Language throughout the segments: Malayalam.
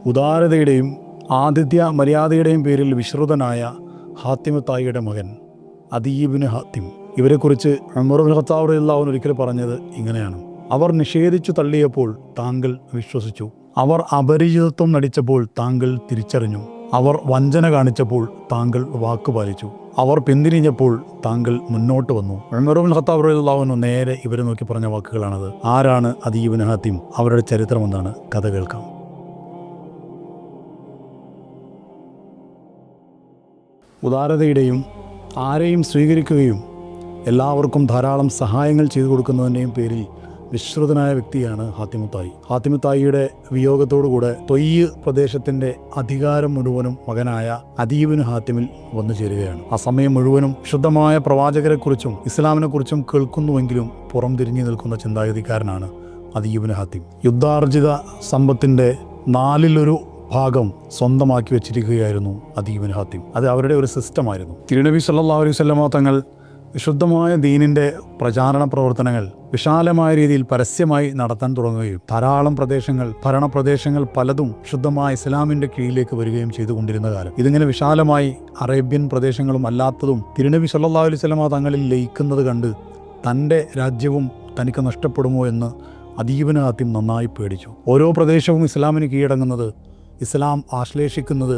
ഉദാരതയുടെയും ആതിഥ്യ മര്യാദയുടെയും പേരിൽ വിശ്രുതനായ ഹാത്തിം തായിയുടെ മകൻ അദീ ഇബ്നു ഹാത്തിം. ഇവരെക്കുറിച്ച് ഉമർ ഇബ്നു ഖത്താബ് റളിയല്ലാഹു അൻഹു ഒരിക്കൽ പറഞ്ഞത് ഇങ്ങനെയാണ്: അവർ നിഷേധിച്ചു തള്ളിയപ്പോൾ താങ്കൾ വിശ്വസിച്ചു, അവർ അപരിചിതത്വം നടിച്ചപ്പോൾ താങ്കൾ തിരിച്ചറിഞ്ഞു, അവർ വഞ്ചന കാണിച്ചപ്പോൾ താങ്കൾ വാക്കുപാലിച്ചു, അവർ പിന്തിരിഞ്ഞപ്പോൾ താങ്കൾ മുന്നോട്ട് വന്നു. ഉമർ ഇബ്നു ഖത്താബ് റളിയല്ലാഹു അൻഹു നേരെ ഇവരെ നോക്കി പറഞ്ഞ വാക്കുകളാണത്. ആരാണ് അദീ ഇബ്നു ഹാത്തിം? അവരുടെ ചരിത്രം എന്താണ്? കഥ കേൾക്കാം. ഉദാരതയുടെയും ആരെയും സ്വീകരിക്കുകയും എല്ലാവർക്കും ധാരാളം സഹായങ്ങൾ ചെയ്തു കൊടുക്കുന്നതിൻ്റെയും പേരിൽ വിശ്രുതനായ വ്യക്തിയാണ് ഹാത്തിം തായി. ഹാത്തിം തായിയുടെ വിയോഗത്തോടുകൂടെ തൊയ്യ് പ്രദേശത്തിൻ്റെ അധികാരം മുഴുവനും മകനായ അദീ ഇബ്നു ഹാത്തിമിൽ വന്നു ചേരുകയാണ്. ആ സമയം മുഴുവനും ശുദ്ധമായ പ്രവാചകരെക്കുറിച്ചും ഇസ്ലാമിനെക്കുറിച്ചും കേൾക്കുന്നുവെങ്കിലും പുറം തിരിഞ്ഞു നിൽക്കുന്ന ചിന്താഗതിക്കാരനാണ് അദീ ഇബ്നു ഹാത്തിം. യുദ്ധാർജിത സമ്പത്തിൻ്റെ 1/4 ഭാഗം സ്വന്തമാക്കി വെച്ചിരിക്കുകയായിരുന്നു അദീ ഇബ്നു ഹാത്തിം. അത് അവരുടെ ഒരു സിസ്റ്റമായിരുന്നു. തിരുനബി സല്ലല്ലാഹു അലൈഹി വസല്ലമ തങ്ങൾ വിശുദ്ധമായ ദീനിൻ്റെ പ്രചാരണ പ്രവർത്തനങ്ങൾ വിശാലമായ രീതിയിൽ പരസ്യമായി നടത്താൻ തുടങ്ങുകയും ധാരാളം ഭരണപ്രദേശങ്ങൾ പലതും ശുദ്ധമായ ഇസ്ലാമിൻ്റെ കീഴിലേക്ക് വരികയും ചെയ്തുകൊണ്ടിരുന്ന കാലം. ഇതിങ്ങനെ വിശാലമായി അറേബ്യൻ പ്രദേശങ്ങളും അല്ലാത്തതും തിരുനബി സല്ലല്ലാഹു അലൈഹി വസല്ലമ തങ്ങളിൽ ലയിക്കുന്നത് കണ്ട് തൻ്റെ രാജ്യവും തനിക്ക് നഷ്ടപ്പെടുമോ എന്ന് അദീ ഇബ്നു ഹാത്തിം നന്നായി പേടിച്ചു. ഓരോ പ്രദേശവും ഇസ്ലാമിന് കീഴടങ്ങുന്നത്, ഇസ്ലാം ആശ്ലേഷിക്കുന്നത്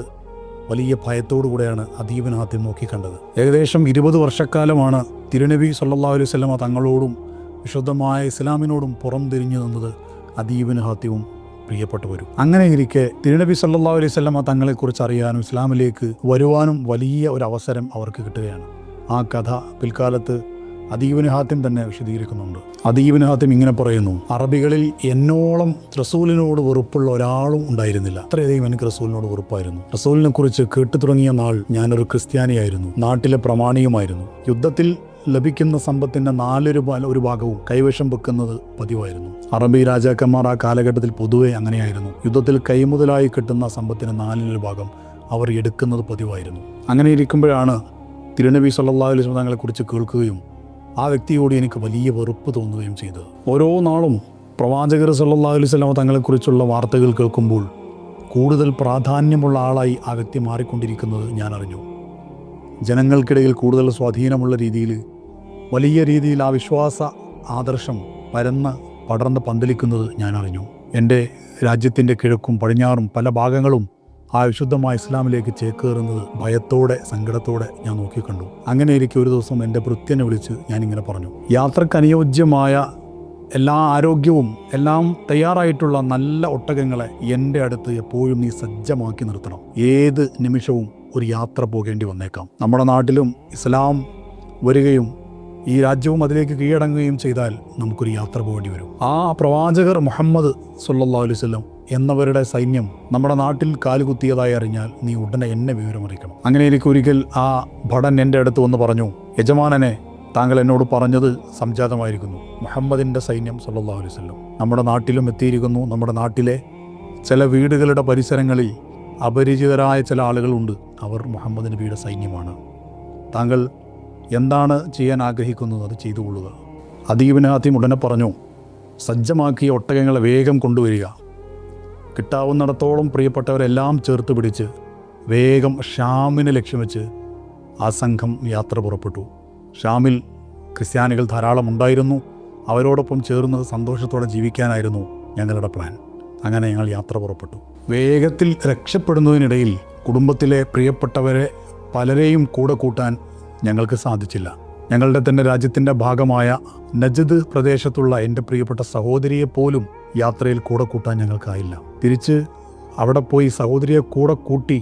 വലിയ ഭയത്തോടു കൂടെയാണ് അദീ ഇബ്നു ഹാത്തിം നോക്കിക്കണ്ടത്. ഏകദേശം 20 വർഷക്കാലമാണ് തിരുനബി സല്ലല്ലാഹു അലൈഹി വസല്ലമ തങ്ങളോടും വിശുദ്ധമായ ഇസ്ലാമിനോടും പുറം തിരിഞ്ഞു നിന്നത് അദീ ഇബ്നു ഹാത്തിമും പ്രിയപ്പെട്ടവരും. അങ്ങനെ ഇരിക്കെ തിരുനബി സല്ലല്ലാഹു അലൈഹി വസല്ലമ തങ്ങളെക്കുറിച്ച് അറിയാനും ഇസ്ലാമിലേക്ക് വരുവാനും വലിയ ഒരു അവസരം അവർക്ക് കിട്ടുകയാണ്. ആ കഥ പിൽക്കാലത്ത് അദീ ഇബ്നു ഹാത്തിം തന്നെ വിശദീകരിക്കുന്നുണ്ട്. അദീ ഇബ്നു ഹാത്തിം ഇങ്ങനെ പറയുന്നു: അറബികളിൽ എന്നോളം റസൂലിനോട് വെറുപ്പുള്ള ഒരാളും ഉണ്ടായിരുന്നില്ല. അത്രയധികം എനിക്ക് റസൂലിനോട് വെറുപ്പായിരുന്നു. റസൂലിനെ കുറിച്ച് കേട്ടു തുടങ്ങിയ നാൾ ഞാനൊരു ക്രിസ്ത്യാനിയായിരുന്നു, നാട്ടിലെ പ്രമാണിയുമായിരുന്നു. യുദ്ധത്തിൽ ലഭിക്കുന്ന സമ്പത്തിന്റെ 4/1 ഭാഗവും കൈവശം വെക്കുന്നത് പതിവായിരുന്നു. അറബി രാജാക്കന്മാർ ആ കാലഘട്ടത്തിൽ പൊതുവെ അങ്ങനെയായിരുന്നു. യുദ്ധത്തിൽ കൈമുതലായി കിട്ടുന്ന സമ്പത്തിന് 4/1 ഭാഗം അവർ എടുക്കുന്നത് പതിവായിരുന്നു. അങ്ങനെ ഇരിക്കുമ്പോഴാണ് തിരുനബി സല്ലല്ലാഹു അലൈഹി വസല്ലം തങ്ങളെക്കുറിച്ച് കേൾക്കുകയും ആ വ്യക്തിയോട് എനിക്ക് വലിയ വെറുപ്പ് തോന്നുകയും ചെയ്തത്. ഓരോ നാളും പ്രവാചകർ സല്ലല്ലാഹു അലൈഹി വസല്ലം തങ്ങളെക്കുറിച്ചുള്ള വാർത്തകൾ കേൾക്കുമ്പോൾ കൂടുതൽ പ്രാധാന്യമുള്ള ആളായി ആ വ്യക്തി മാറിക്കൊണ്ടിരിക്കുന്നത് ഞാൻ അറിഞ്ഞു. ജനങ്ങൾക്കിടയിൽ കൂടുതൽ സ്വാധീനമുള്ള രീതിയിൽ, വലിയ രീതിയിൽ ആ വിശ്വാസ ആദർശം പടർന്ന് പന്തലിക്കുന്നത് ഞാൻ അറിഞ്ഞു. എൻ്റെ രാജ്യത്തിൻ്റെ കിഴക്കും പടിഞ്ഞാറും പല ഭാഗങ്ങളും ആ വിശുദ്ധമായ ഇസ്ലാമിലേക്ക് ചേക്കേറുന്നത് ഭയത്തോടെ, സങ്കടത്തോടെ ഞാൻ നോക്കിക്കണ്ടു. അങ്ങനെ ഇരിക്കെ ഒരു ദിവസം എൻ്റെ ഭൃത്യനെ വിളിച്ച് ഞാനിങ്ങനെ പറഞ്ഞു: യാത്രക്ക് അനുയോജ്യമായ എല്ലാ ആരോഗ്യവും എല്ലാം തയ്യാറായിട്ടുള്ള നല്ല ഒട്ടകങ്ങളെ എൻ്റെ അടുത്ത് എപ്പോഴും നീ സജ്ജമാക്കി നിർത്തണം. ഏത് നിമിഷവും ഒരു യാത്ര പോകേണ്ടി വന്നേക്കാം. നമ്മുടെ നാട്ടിലും ഇസ്ലാം വരികയും ഈ രാജ്യവും അതിലേക്ക് കീഴടങ്ങുകയും ചെയ്താൽ നമുക്കൊരു യാത്ര പോകേണ്ടി വരും. ആ പ്രവാചകർ മുഹമ്മദ് സല്ലല്ലാഹു അലൈഹി വസല്ലം എന്നവരുടെ സൈന്യം നമ്മുടെ നാട്ടിൽ കാലുകുത്തിയതായി അറിഞ്ഞാൽ നീ ഉടനെ എന്നെ വിവരമറിയിക്കണം. അങ്ങനെ എനിക്ക് ഒരിക്കൽ ആ ഭടൻ എൻ്റെ അടുത്ത് വന്ന് പറഞ്ഞു: യജമാനനെ, താങ്കൾ എന്നോട് പറഞ്ഞത് സംജാതമായിരിക്കുന്നു. മുഹമ്മദിൻ്റെ സൈന്യം സല്ലല്ലാഹു അലൈഹി വസല്ലം നമ്മുടെ നാട്ടിലും എത്തിയിരിക്കുന്നു. നമ്മുടെ നാട്ടിലെ ചില വീടുകളുടെ പരിസരങ്ങളിൽ അപരിചിതരായ ചില ആളുകളുണ്ട്. അവർ മുഹമ്മദ് നബിയുടെ സൈന്യമാണ്. താങ്കൾ എന്താണ് ചെയ്യാൻ ആഗ്രഹിക്കുന്നത് അത് ചെയ്തു കൊള്ളുക. അദീ ഇബ്നു ഹാത്തിം ഉടനെ പറഞ്ഞു: സജ്ജമാക്കിയ ഒട്ടകങ്ങളെ വേഗം കൊണ്ടുവരിക. കിട്ടാവുന്നിടത്തോളം പ്രിയപ്പെട്ടവരെല്ലാം ചേർത്ത് പിടിച്ച് വേഗം ഷാമിനെ ലക്ഷ്യം വെച്ച് ആ സംഘം യാത്ര പുറപ്പെട്ടു. ഷാമിൽ ക്രിസ്ത്യാനികൾ ധാരാളം ഉണ്ടായിരുന്നു. അവരോടൊപ്പം ചേർന്ന് സന്തോഷത്തോടെ ജീവിക്കാനായിരുന്നു ഞങ്ങളുടെ പ്ലാൻ. അങ്ങനെ ഞങ്ങൾ യാത്ര പുറപ്പെട്ടു. വേഗത്തിൽ രക്ഷപ്പെടുന്നതിനിടയിൽ കുടുംബത്തിലെ പ്രിയപ്പെട്ടവരെ പലരെയും കൂടെ കൂട്ടാൻ ഞങ്ങൾക്ക് സാധിച്ചില്ല. ഞങ്ങളുടെ തന്നെ രാജ്യത്തിൻ്റെ ഭാഗമായ നജ്ദ് പ്രദേശത്തുള്ള എൻ്റെ പ്രിയപ്പെട്ട സഹോദരിയെപ്പോലും യാത്രയിൽ കൂടെ കൂട്ടാൻ ഞങ്ങൾക്കായില്ല. തിരിച്ച് അവിടെ പോയി സഹോദരിയെ കൂടെ കൂട്ടി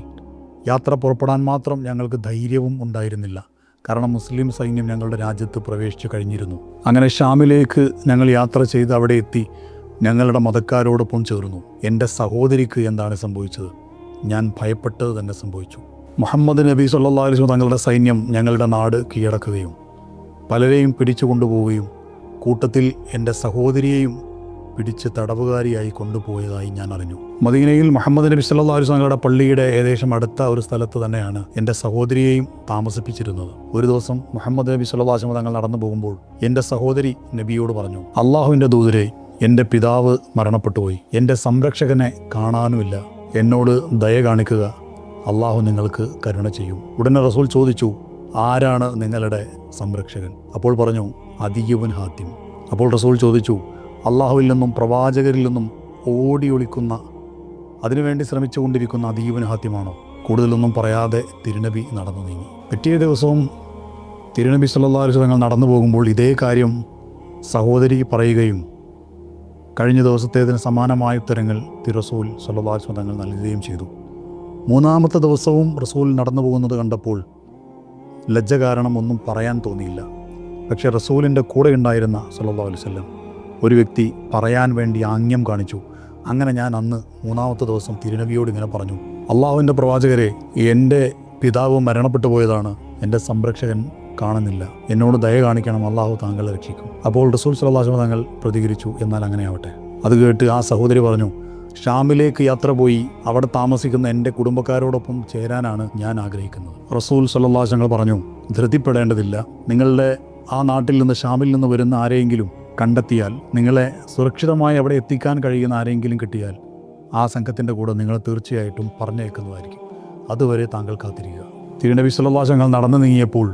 യാത്ര പുറപ്പെടാൻ മാത്രം ഞങ്ങൾക്ക് ധൈര്യവും ഉണ്ടായിരുന്നില്ല. കാരണം മുസ്ലിം സൈന്യം ഞങ്ങളുടെ രാജ്യത്ത് പ്രവേശിച്ചു കഴിഞ്ഞിരുന്നു. അങ്ങനെ ഷാമിലേക്ക് ഞങ്ങൾ യാത്ര ചെയ്ത് അവിടെ എത്തി ഞങ്ങളുടെ മതക്കാരോടൊപ്പം ചേർന്നു. എൻ്റെ സഹോദരിക്ക് എന്താണ് സംഭവിച്ചത്? ഞാൻ ഭയപ്പെട്ടത് തന്നെ സംഭവിച്ചു. മുഹമ്മദ് നബി സല്ലല്ലാഹു അലൈഹി വസല്ലം തങ്ങളുടെ സൈന്യം ഞങ്ങളുടെ നാട് കീഴടക്കുകയും പലരെയും പിടിച്ചു കൊണ്ടുപോവുകയും കൂട്ടത്തിൽ എൻ്റെ സഹോദരിയെയും പിടിച്ച് തടവുകാരിയായി കൊണ്ടുപോയതായി ഞാൻ അറിഞ്ഞു. മദീനയിൽ മുഹമ്മദ് നബി സല്ലല്ലാഹു അലൈഹി വസല്ലം പള്ളിയുടെ ഏകദേശം അടുത്ത ഒരു സ്ഥലത്ത് തന്നെയാണ് എൻ്റെ സഹോദരിയെയും താമസിപ്പിച്ചിരുന്നത്. ഒരു ദിവസം മുഹമ്മദ് നബി സല്ലല്ലാഹു അലൈഹി വസല്ലം തങ്ങൾ നടന്നു പോകുമ്പോൾ എൻ്റെ സഹോദരി നബിയോട് പറഞ്ഞു: അള്ളാഹുവിൻ്റെ ദൂതരെ, എൻ്റെ പിതാവ് മരണപ്പെട്ടുപോയി. എൻ്റെ സംരക്ഷകനെ കാണാനുമില്ല. എന്നോട് ദയ കാണിക്കുക, അള്ളാഹു നിങ്ങൾക്ക് കരുണ ചെയ്യും. ഉടനെ റസൂൽ ചോദിച്ചു, ആരാണ് നിങ്ങളുടെ സംരക്ഷകൻ? അപ്പോൾ പറഞ്ഞു, അദീയ് ഇബ്നു ഹാത്തിം. അപ്പോൾ റസൂൽ ചോദിച്ചു, അള്ളാഹുവിൽ നിന്നും പ്രവാചകരിൽ നിന്നും ഓടി ഒളിക്കുന്ന, അതിനുവേണ്ടി ശ്രമിച്ചുകൊണ്ടിരിക്കുന്ന അദീയ് ഇബ്നു ഹാത്തിമാണോ? കൂടുതലൊന്നും പറയാതെ തിരുനബി നടന്നു നീങ്ങി. പിറ്റേ ദിവസവും തിരുനബി സല്ലല്ലാഹു അലൈഹി വസല്ലം നടന്നു പോകുമ്പോൾ ഇതേ കാര്യം സഹോദരി പറയുകയും കഴിഞ്ഞ ദിവസത്തേതിന് സമാനമായ ഉത്തരങ്ങൾ റസൂൽ സല്ലല്ലാഹു അലൈഹി വസല്ലം നൽകുകയും ചെയ്തു. മൂന്നാമത്തെ ദിവസവും റസൂൽ നടന്നു പോകുന്നത് കണ്ടപ്പോൾ ലജ്ജ കാരണം ഒന്നും പറയാൻ തോന്നിയില്ല. പക്ഷേ റസൂലിൻ്റെ കൂടെ ഉണ്ടായിരുന്ന സല്ലല്ലാഹു അലൈഹി വസല്ലം ഒരു വ്യക്തി പറയാൻ വേണ്ടി ആംഗ്യം കാണിച്ചു. അങ്ങനെ ഞാൻ അന്ന് മൂന്നാമത്തെ ദിവസം തിരുനബിയോട് ഇങ്ങനെ പറഞ്ഞു, അള്ളാഹുവിൻ്റെ പ്രവാചകരെ, എൻ്റെ പിതാവ് മരണപ്പെട്ടു പോയതാണ്, എൻ്റെ സംരക്ഷകൻ കാണുന്നില്ല, എന്നോട് ദയ കാണിക്കണം, അള്ളാഹു താങ്കളെ രക്ഷിക്കും. അപ്പോൾ റസൂൽ സല്ലല്ലാഹു അലൈഹി വസല്ലം തങ്ങൾ പ്രതികരിച്ചു, എന്നാൽ അങ്ങനെയാവട്ടെ. അത് കേട്ട് ആ സഹോദരി പറഞ്ഞു, ഷാമിലേക്ക് യാത്ര പോയി അവിടെ താമസിക്കുന്ന എൻ്റെ കുടുംബക്കാരോടൊപ്പം ചേരാനാണ് ഞാൻ ആഗ്രഹിക്കുന്നത്. റസൂൽ സല്ലല്ലാഹു അലൈഹി വസല്ലം പറഞ്ഞു, ധൃതിപ്പെടേണ്ടതില്ല. നിങ്ങളുടെ ആ നാട്ടിൽ നിന്ന്, ഷാമിൽ നിന്ന് വരുന്ന ആരെയെങ്കിലും കണ്ടെത്തിയാൽ, നിങ്ങളെ സുരക്ഷിതമായി അവിടെ എത്തിക്കാൻ കഴിയുന്ന ആരെങ്കിലും കിട്ടിയാൽ ആ സംഘത്തിൻ്റെ കൂടെ നിങ്ങൾ തീർച്ചയായിട്ടും പറഞ്ഞേക്കുന്നതായിരിക്കും. അതുവരെ താങ്കൾ കാത്തിരിക്കുക. തിരുനബി സല്ലല്ലാഹു അലൈഹി വസല്ലം നടന്നു നീങ്ങിയപ്പോൾ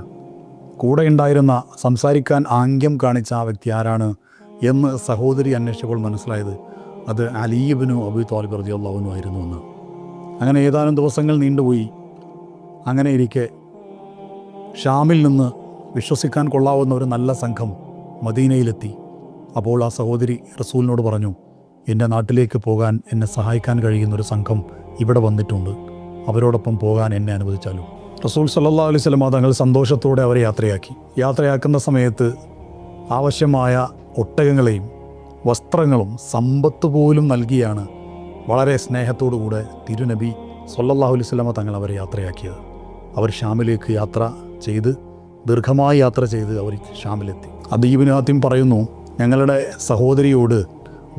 കൂടെ ഉണ്ടായിരുന്ന, സംസാരിക്കാൻ ആംഗ്യം കാണിച്ച ആ വ്യക്തി ആരാണ് എന്ന് സഹോദരി അന്വേഷിച്ചപ്പോൾ മനസ്സിലായത് അത് അലി ഇബ്നു അബീ ത്വാലിബ് റളിയല്ലാഹു അൻഹു ആയിരുന്നുവെന്ന്. അങ്ങനെ ഏതാനും ദിവസങ്ങൾ നീണ്ടുപോയി. അങ്ങനെ ഇരിക്കെ ഷാമിൽ നിന്ന് വിശ്വസിക്കാൻ കൊള്ളാവുന്ന ഒരു നല്ല സംഘം മദീനയിലെത്തി. അപ്പോൾ ആ സഹോദരി റസൂലിനോട് പറഞ്ഞു, എൻ്റെ നാട്ടിലേക്ക് പോകാൻ എന്നെ സഹായിക്കാൻ കഴിയുന്നൊരു സംഘം ഇവിടെ വന്നിട്ടുണ്ട്, അവരോടൊപ്പം പോകാൻ എന്നെ അനുവദിച്ചാലും. റസൂൽ സല്ലല്ലാഹു അലൈഹി വസല്ലം തങ്ങൾ സന്തോഷത്തോടെ അവരെ യാത്രയാക്കി. യാത്രയാക്കുന്ന സമയത്ത് ആവശ്യമായ ഒട്ടകങ്ങളെയും വസ്ത്രങ്ങളും സമ്പത്ത് പോലും നൽകിയാണ് വളരെ സ്നേഹത്തോടുകൂടെ തിരുനബി സല്ലല്ലാഹു അലൈഹി വസല്ലം തങ്ങൾ അവരെ യാത്രയാക്കിയത്. അവർ ഷാമിലേക്ക് യാത്ര ചെയ്ത്, ദീർഘമായ യാത്ര ചെയ്ത് അവർ ഷാമിലെത്തി. അദീയ് ഇബ്നു ഹാത്തിം പറയുന്നു, ഞങ്ങളുടെ സഹോദരിയോട്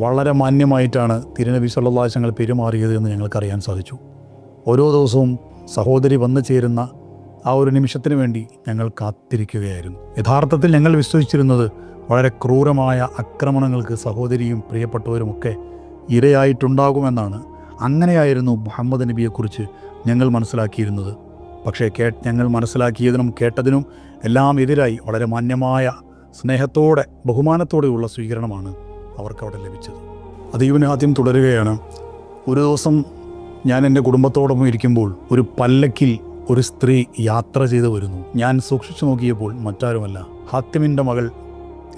വളരെ മാന്യമായിട്ടാണ് തിരുനബി സല്ലല്ലാഹു അലൈഹി വസല്ലം പെരുമാറിയത് എന്ന് ഞങ്ങൾക്കറിയാൻ സാധിച്ചു. ഓരോ ദിവസവും സഹോദരി വന്നു ചേരുന്ന ആ ഒരു നിമിഷത്തിന് വേണ്ടി ഞങ്ങൾ കാത്തിരിക്കുകയായിരുന്നു. യഥാർത്ഥത്തിൽ ഞങ്ങൾ വിശ്വസിച്ചിരുന്നത് വളരെ ക്രൂരമായ ആക്രമണങ്ങൾക്ക് സഹോദരിയും പ്രിയപ്പെട്ടവരുമൊക്കെ ഇരയായിട്ടുണ്ടാകുമെന്നാണ്. അങ്ങനെയായിരുന്നു മുഹമ്മദ് നബിയെക്കുറിച്ച് ഞങ്ങൾ മനസ്സിലാക്കിയിരുന്നത്. പക്ഷേ ഞങ്ങൾ മനസ്സിലാക്കിയതിനും കേട്ടതിനും എല്ലാം എതിരായി വളരെ മാന്യമായ, സ്നേഹത്തോടെ, ബഹുമാനത്തോടെയുള്ള സ്വീകരണമാണ് അവർക്കവിടെ ലഭിച്ചത്. അദീയ് ഇബ്നു ഹാത്തിം തുടരുകയാണ്, ഒരു ദിവസം ഞാൻ എൻ്റെ കുടുംബത്തോടൊപ്പം ഇരിക്കുമ്പോൾ ഒരു പല്ലക്കിൽ ഒരു സ്ത്രീ യാത്ര ചെയ്ത് വരുന്നു. ഞാൻ സൂക്ഷിച്ചു നോക്കിയപ്പോൾ മറ്റാരുമല്ല, ഹാത്തിമിൻ്റെ മകൾ,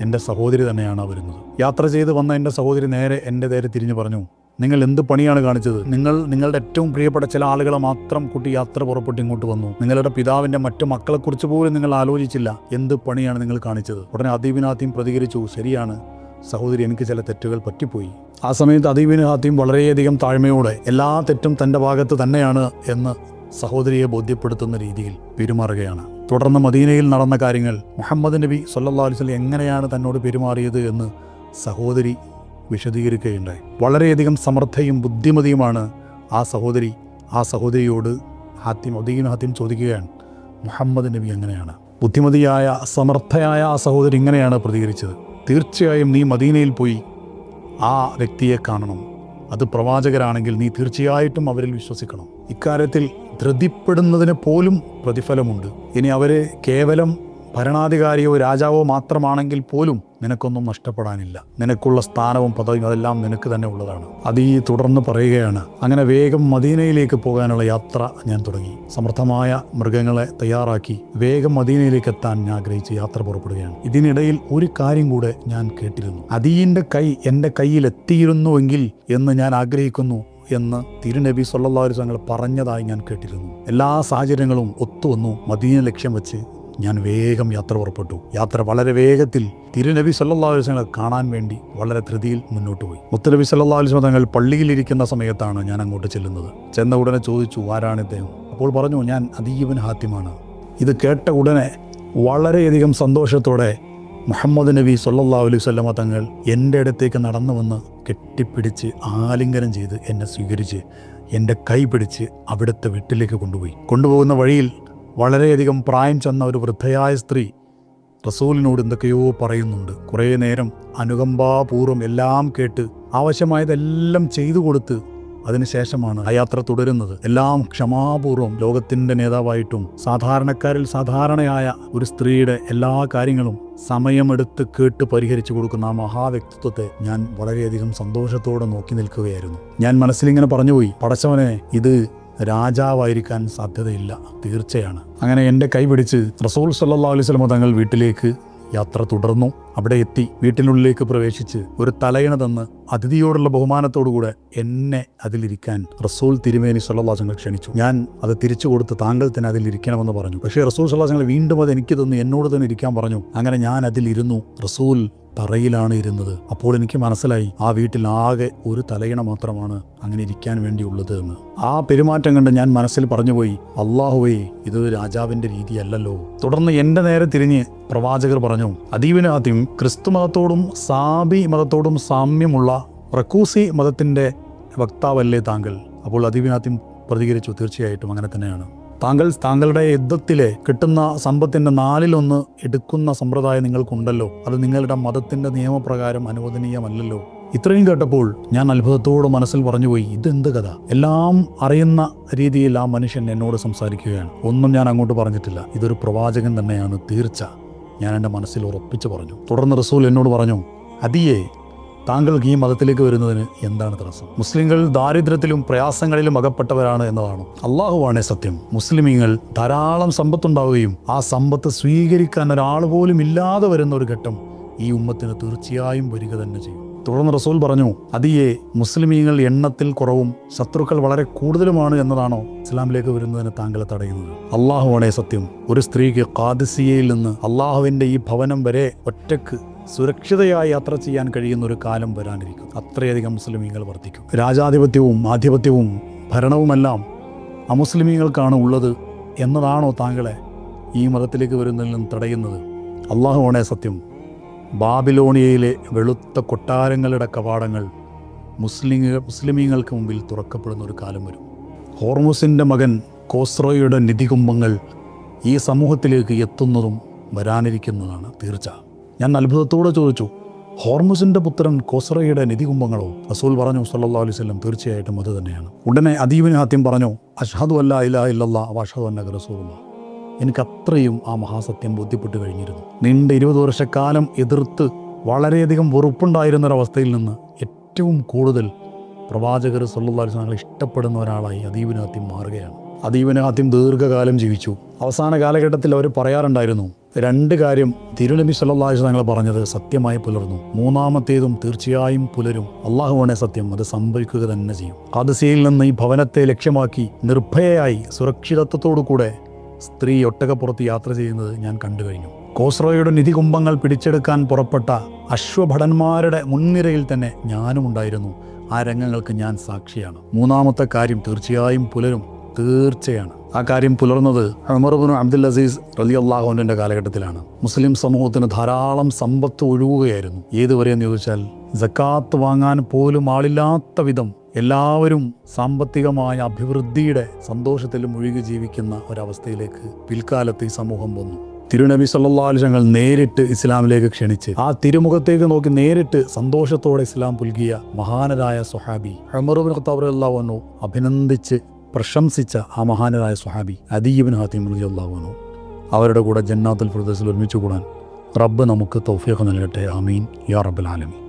എൻ്റെ സഹോദരി തന്നെയാണ് വരുന്നത്. യാത്ര ചെയ്ത് വന്ന എൻ്റെ സഹോദരി നേരെ എൻ്റെ നേരെ തിരിഞ്ഞു പറഞ്ഞു, നിങ്ങൾ എന്ത് പണിയാണ് കാണിച്ചത്? നിങ്ങളുടെ ഏറ്റവും പ്രിയപ്പെട്ട ചില ആളുകളെ മാത്രം കൂട്ടി യാത്ര പുറപ്പെട്ട് ഇങ്ങോട്ട് വന്നു. നിങ്ങളുടെ പിതാവിൻ്റെ മറ്റു മക്കളെക്കുറിച്ച് പോലും നിങ്ങൾ ആലോചിച്ചില്ല. എന്ത് പണിയാണ് നിങ്ങൾ കാണിച്ചത്? ഉടനെ അദീയ് ഇബ്നു ഹാത്തിം പ്രതികരിച്ചു, ശരിയാണ് സഹോദരി, എനിക്ക് ചില തെറ്റുകൾ പറ്റിപ്പോയി. ആ സമയത്ത് അദീയ് ഇബ്നു ഹാത്തിം വളരെയധികം താഴ്മയോടെ എല്ലാ തെറ്റും തൻ്റെ ഭാഗത്ത് തന്നെയാണ് എന്ന് സഹോദരിയെ ബോധ്യപ്പെടുത്തുന്ന രീതിയിൽ പെരുമാറുകയാണ്. തുടർന്ന് മദീനയിൽ നടന്ന കാര്യങ്ങൾ, മുഹമ്മദ് നബി സല്ലല്ലാഹു അലൈഹി വസല്ലം എങ്ങനെയാണ് തന്നോട് പെരുമാറിയത് എന്ന് സഹോദരി വിശദീകരിക്കുകയുണ്ടായി. വളരെയധികം സമർത്ഥയും ബുദ്ധിമതിയുമാണ് ആ സഹോദരി. ആ സഹോദരിയോട് അദീയ് ഇബ്നു ഹാത്തിം ചോദിക്കുകയാണ്, മുഹമ്മദ് നബി എങ്ങനെയാണ്? ബുദ്ധിമതിയായ, സമർത്ഥയായ ആ സഹോദരി ഇങ്ങനെയാണ് പ്രതികരിച്ചത്, തീർച്ചയായും നീ മദീനയിൽ പോയി ആ വ്യക്തിയെ കാണണം. അത് പ്രവാചകരാണെങ്കിൽ നീ തീർച്ചയായിട്ടും അവരിൽ വിശ്വസിക്കണം. ഇക്കാര്യത്തിൽ ധൃതിപ്പെടുന്നതിന് പോലും പ്രതിഫലമുണ്ട്. ഇനി അവർ കേവലം ഭരണാധികാരിയോ രാജാവോ മാത്രമാണെങ്കിൽ പോലും നിനക്കൊന്നും നഷ്ടപ്പെടാനില്ല. നിനക്കുള്ള സ്ഥാനവും പദവിയും അതെല്ലാം നിനക്ക് തന്നെ ഉള്ളതാണ്. അദീയ് തുടർന്ന് പറയുകയാണ്, അങ്ങനെ വേഗം മദീനയിലേക്ക് പോകാനുള്ള യാത്ര ഞാൻ തുടങ്ങി. സമർത്ഥമായ മൃഗങ്ങളെ തയ്യാറാക്കി വേഗം മദീനയിലേക്ക് എത്താൻ ഞാൻ ആഗ്രഹിച്ച് യാത്ര പുറപ്പെടുകയാണ്. ഇതിനിടയിൽ ഒരു കാര്യം കൂടെ ഞാൻ കേട്ടിരുന്നു. അദീയിൻ്റെ കൈ എൻ്റെ കയ്യിൽ എത്തിയിരുന്നുവെങ്കിൽ എന്ന് ഞാൻ ആഗ്രഹിക്കുന്നു എന്ന് തിരുനബി സല്ലല്ലാഹു അലൈഹി വസല്ലം പറഞ്ഞതായി ഞാൻ കേട്ടിരുന്നു. എല്ലാ സാഹചര്യങ്ങളും ഒത്തുവന്നു. മദീന ലക്ഷ്യം വെച്ച് ഞാൻ വേഗം യാത്ര പുറപ്പെട്ടു. യാത്ര വളരെ വേഗത്തിൽ തിരുനബി സല്ലല്ലാഹു അലൈഹി വസല്ലം കാണാൻ വേണ്ടി വളരെ ധൃതിയിൽ മുന്നോട്ട് പോയി. മുത്തനബി സല്ലല്ലാഹു അലൈഹി വസല്ലം തങ്ങൾ പള്ളിയിലിരിക്കുന്ന സമയത്താണ് ഞാൻ അങ്ങോട്ട് ചെല്ലുന്നത്. ചെന്ന ഉടനെ ചോദിച്ചു, ആരാണ് ഇദ്ദേഹം? അപ്പോൾ പറഞ്ഞു, ഞാൻ അദീയ് ഇബ്നു ഹാത്തിമാണ്. ഇത് കേട്ട ഉടനെ വളരെയധികം സന്തോഷത്തോടെ മുഹമ്മദ് നബി സല്ലല്ലാഹു അലൈഹി വസല്ലം തങ്ങൾ എൻ്റെ അടുത്തേക്ക് നടന്നു വന്ന് കെട്ടിപ്പിടിച്ച് ആലിംഗനം ചെയ്ത് എന്നെ സ്വീകരിച്ച് എൻ്റെ കൈ പിടിച്ച് അവിടുത്തെ വീട്ടിലേക്ക് കൊണ്ടുപോകുന്ന വഴിയിൽ വളരെയധികം പ്രായം ചെന്ന ഒരു വൃദ്ധയായ സ്ത്രീ റസൂലിനോട് എന്തൊക്കെയോ പറയുന്നുണ്ട്. കുറേ നേരം അനുകമ്പാപൂർവ്വം എല്ലാം കേട്ട് ആവശ്യമായതെല്ലാം ചെയ്തു കൊടുത്ത് അതിനുശേഷമാണ് ആ യാത്ര തുടരുന്നത്. എല്ലാം ക്ഷമാപൂർവ്വം ലോകത്തിൻ്റെ നേതാവായിട്ടും സാധാരണക്കാരിൽ സാധാരണയായ ഒരു സ്ത്രീയുടെ എല്ലാ കാര്യങ്ങളും സമയമെടുത്ത് കേട്ട് പരിഹരിച്ചു കൊടുക്കുന്ന ആ മഹാവ്യക്തിത്വത്തെ ഞാൻ വളരെയധികം സന്തോഷത്തോടെ നോക്കി നിൽക്കുകയായിരുന്നു. ഞാൻ മനസ്സിലിങ്ങനെ പറഞ്ഞുപോയി, പടച്ചവനെ, ഇത് രാജാവായിരിക്കാൻ സാധ്യതയില്ല, തീർച്ചയാണ്. അങ്ങനെ എൻ്റെ കൈ പിടിച്ച് റസൂൽ സല്ലല്ലാഹു അലൈഹി വസല്ലം തങ്ങൾ വീട്ടിലേക്ക് യാത്ര തുടർന്നു. അവിടെ എത്തി വീട്ടിനുള്ളിലേക്ക് പ്രവേശിച്ച് ഒരു തലയിണ തന്ന് അതിഥിയോടുള്ള ബഹുമാനത്തോടുകൂടെ എന്നെ അതിലിരിക്കാൻ റസൂൽ തിരുമേനി സല്ലല്ലാഹു അലൈഹി വസല്ലം ക്ഷണിച്ചു. ഞാൻ അത് തിരിച്ചു കൊടുത്ത് താങ്കൾ തന്നെ അതിലിരിക്കണമെന്ന് പറഞ്ഞു. പക്ഷേ റസൂൽ സല്ലല്ലാഹു അലൈഹി വസല്ലം വീണ്ടും അത് എനിക്ക് തന്നു, എന്നോട് തന്നെ ഇരിക്കാൻ പറഞ്ഞു. അങ്ങനെ ഞാൻ അതിലിരുന്നു. റസൂൽ തറയിലാണ് ഇരുന്നത്. അപ്പോൾ എനിക്ക് മനസ്സിലായി ആ വീട്ടിൽ ആകെ ഒരു തലയിണ മാത്രമാണ് അങ്ങനെ ഇരിക്കാൻ വേണ്ടിയുള്ളത് എന്ന്. ആ പെരുമാറ്റം കണ്ട് ഞാൻ മനസ്സിൽ പറഞ്ഞുപോയി, അല്ലാഹുവേ, ഇത് രാജാവിൻ്റെ രീതിയല്ലല്ലോ. തുടർന്ന് എൻ്റെ നേരെ തിരിഞ്ഞ് പ്രവാചകർ പറഞ്ഞു, അദീബിന് ആദ്യം ക്രിസ്തു മതത്തോടും സാബി മതത്തോടും സാമ്യമുള്ള റക്കൂസി മതത്തിൻ്റെ വക്താവല്ലേ താങ്കൾ? അപ്പോൾ അദീബിന് ആദ്യം പ്രതികരിച്ചു, തീർച്ചയായിട്ടും അങ്ങനെ തന്നെയാണ്. താങ്കളുടെ യുദ്ധത്തിലെ കിട്ടുന്ന സമ്പത്തിൻ്റെ 4/1 എടുക്കുന്ന സമ്പ്രദായം നിങ്ങൾക്കുണ്ടല്ലോ. അത് നിങ്ങളുടെ മതത്തിൻ്റെ നിയമപ്രകാരം അനുവദനീയമല്ലല്ലോ. ഇത്രയും കേട്ടപ്പോൾ ഞാൻ അത്ഭുതത്തോടെ മനസ്സിൽ പറഞ്ഞുപോയി, ഇതെന്ത് കഥ? എല്ലാം അറിയുന്ന രീതിയിൽ ആ മനുഷ്യൻ എന്നോട് സംസാരിക്കുകയാണ്. ഒന്നും ഞാൻ അങ്ങോട്ട് പറഞ്ഞിട്ടില്ല. ഇതൊരു പ്രവാചകൻ തന്നെയാണ്, തീർച്ച. ഞാൻ എൻ്റെ മനസ്സിൽ ഉറപ്പിച്ചു പറഞ്ഞു. തുടർന്ന് റസൂൽ എന്നോട് പറഞ്ഞു, അദിയേ, താങ്കൾക്ക് ഈ മതത്തിലേക്ക് വരുന്നതിന് എന്താണ് തടസ്സം? മുസ്ലിങ്ങൾ ദാരിദ്ര്യത്തിലും പ്രയാസങ്ങളിലും അകപ്പെട്ടവരാണ് എന്നതാണ്. അള്ളാഹുവാണേ സത്യം. മുസ്ലിമീങ്ങൾ ധാരാളം സമ്പത്തുണ്ടാവുകയും ആ സമ്പത്ത് സ്വീകരിക്കാൻ ഒരാൾ പോലും ഇല്ലാതെ വരുന്ന ഒരു ഘട്ടം ഈ ഉമ്മത്തിന് തീർച്ചയായും വരിക തന്നെ ചെയ്യും. തുടർന്ന് റസൂൽ പറഞ്ഞു, അതിയെ മുസ്ലിമീങ്ങൾ എണ്ണത്തിൽ കുറവും ശത്രുക്കൾ വളരെ കൂടുതലുമാണ് എന്നതാണോ ഇസ്ലാമിലേക്ക് വരുന്നതിന് താങ്കളെ തടയുന്നത്? അള്ളാഹുവാണേ സത്യം. ഒരു സ്ത്രീക്ക് ഖാദിസിയയിൽ നിന്ന് അള്ളാഹുവിൻ്റെ ഈ ഭവനം വരെ ഒറ്റക്ക് സുരക്ഷിതയായി യാത്ര ചെയ്യാൻ കഴിയുന്ന ഒരു കാലം വരാനിരിക്കും. അത്രയധികം മുസ്ലിമീങ്ങൾ വർദ്ധിക്കും. രാജാധിപത്യവും ആധിപത്യവും ഭരണവുമെല്ലാം അമുസ്ലിമീങ്ങൾക്കാണ് ഉള്ളത് എന്നതാണോ താങ്കളെ ഈ മതത്തിലേക്ക് വരുന്നതിൽ നിന്ന് തടയുന്നത്? അള്ളാഹുവാണേ സത്യം. ബാബിലോണിയയിലെ വെളുത്ത കൊട്ടാരങ്ങളുടെ കവാടങ്ങൾ മുസ്ലിമീങ്ങൾക്ക് മുമ്പിൽ തുറക്കപ്പെടുന്ന ഒരു കാലം വരും. ഹോർമുസിൻ്റെ മകൻ കോസ്രോയുടെ നിധികുംഭങ്ങൾ ഈ സമൂഹത്തിലേക്ക് എത്തുന്നതും വരാനിരിക്കുന്നതാണ് തീർച്ച. ഞാൻ അത്ഭുതത്തോടെ ചോദിച്ചു, ഹോർമുസിൻ്റെ പുത്രൻ കോസ്രയുടെ നിധികുംഭങ്ങളോ? റസൂൽ പറഞ്ഞു സല്ലല്ലാഹു അലൈഹി വസല്ലം, തീർച്ചയായിട്ടും അത് തന്നെയാണ്. ഉടനെ അദീബിന് ആദ്യം പറഞ്ഞു, അഷ്ഹദു അല്ലാ ഇലാഹ ഇല്ലല്ലാഹ് വ അഷ്ഹദു അന്നക റസൂലുള്ളാഹ്. എനിക്കത്രയും ആ മഹാസത്യം ബോധ്യപ്പെട്ട് കഴിഞ്ഞിരുന്നു. നീണ്ട 20 വർഷക്കാലം എതിർത്ത് വളരെയധികം വെറുപ്പുണ്ടായിരുന്നൊരവസ്ഥയിൽ നിന്ന് ഏറ്റവും കൂടുതൽ പ്രവാചകർ സല്ലല്ലാഹു അലൈഹി വസല്ലം ഇഷ്ടപ്പെടുന്ന ഒരാളായി അദീബിന് ആദ്യം മാറുകയാണ്. അദീബിന് ആദ്യം ദീർഘകാലം ജീവിച്ചു. അവസാന കാലഘട്ടത്തിൽ അവർ പറയാറുണ്ടായിരുന്നു, 2 കാര്യം തിരുനബി സല്ലല്ലാഹു അലൈഹി വസല്ലം പറഞ്ഞത് സത്യമായി പുലർന്നു, മൂന്നാമത്തേതും തീർച്ചയായും പുലരും. അള്ളാഹുവാണേ സത്യം, അത് സംഭവിക്കുക തന്നെ ചെയ്യും. ഖാദിസിയയിൽ നിന്ന് ഈ ഭവനത്തെ ലക്ഷ്യമാക്കി നിർഭയയായി സുരക്ഷിതത്വത്തോടുകൂടെ സ്ത്രീ ഒട്ടകപ്പുറത്ത് യാത്ര ചെയ്യുന്നത് ഞാൻ കണ്ടു കഴിഞ്ഞു. കോസ്രോയുടെ നിധികുംഭങ്ങൾ പിടിച്ചെടുക്കാൻ പുറപ്പെട്ട അശ്വഭടന്മാരുടെ മുൻനിരയിൽ തന്നെ ഞാനും ഉണ്ടായിരുന്നു. ആ രംഗങ്ങൾക്ക് ഞാൻ സാക്ഷിയാണ്. മൂന്നാമത്തെ കാര്യം തീർച്ചയായും പുലരും, തീർച്ചയാണ്. ആ കാര്യം പുലർന്നത് ഉമർ ഇബ്നു അബ്ദുൽ അസീസ് റളിയല്ലാഹു അൻഹുവിൻ്റെ കാലഘട്ടത്തിലാണ്. മുസ്ലിം സമൂഹത്തിന് ധാരാളം സമ്പത്ത് ഒഴുകുകയായിരുന്നു. ഏതുവരെയെന്ന് ചോദിച്ചാൽ, സക്കാത്ത് വാങ്ങാൻ പോലും ആളില്ലാത്ത വിധം എല്ലാവരും സാമ്പത്തികമായ അഭിവൃദ്ധിയുടെ സന്തോഷത്തിൽ മുഴുകി ജീവിക്കുന്ന ഒരവസ്ഥയിലേക്ക് പിൽക്കാലത്ത് ഈ സമൂഹം വന്നു. തിരുനബി സല്ലല്ലാഹു അലൈഹി വസല്ലം നേരിട്ട് ഇസ്ലാമിലേക്ക് ക്ഷണിച്ച് ആ തിരുമുഖത്തേക്ക് നോക്കി നേരിട്ട് സന്തോഷത്തോടെ ഇസ്ലാം പുൽകിയ മഹാനരായ സ്വഹാബി ഉമർ ഇബ്നു ഖത്താബ് റളിയല്ലാഹു അൻഹു അഭിനന്ദിച്ച് പ്രശംസിച്ച ആ മഹാനരായ സ്വഹാബി അദീ ഇബ്നു ഹാത്തിം റളിയല്ലാഹു അൻഹു, അവരുടെ കൂടെ ജന്നാത്തുൽ ഫിർദൗസിൽ ഒരുമിച്ച് കൂടാൻ റബ്ബ് നമുക്ക് തൗഫീഖ് നൽകട്ടെ. ആമീൻ യാ റബ്ബൽ ആലമീൻ.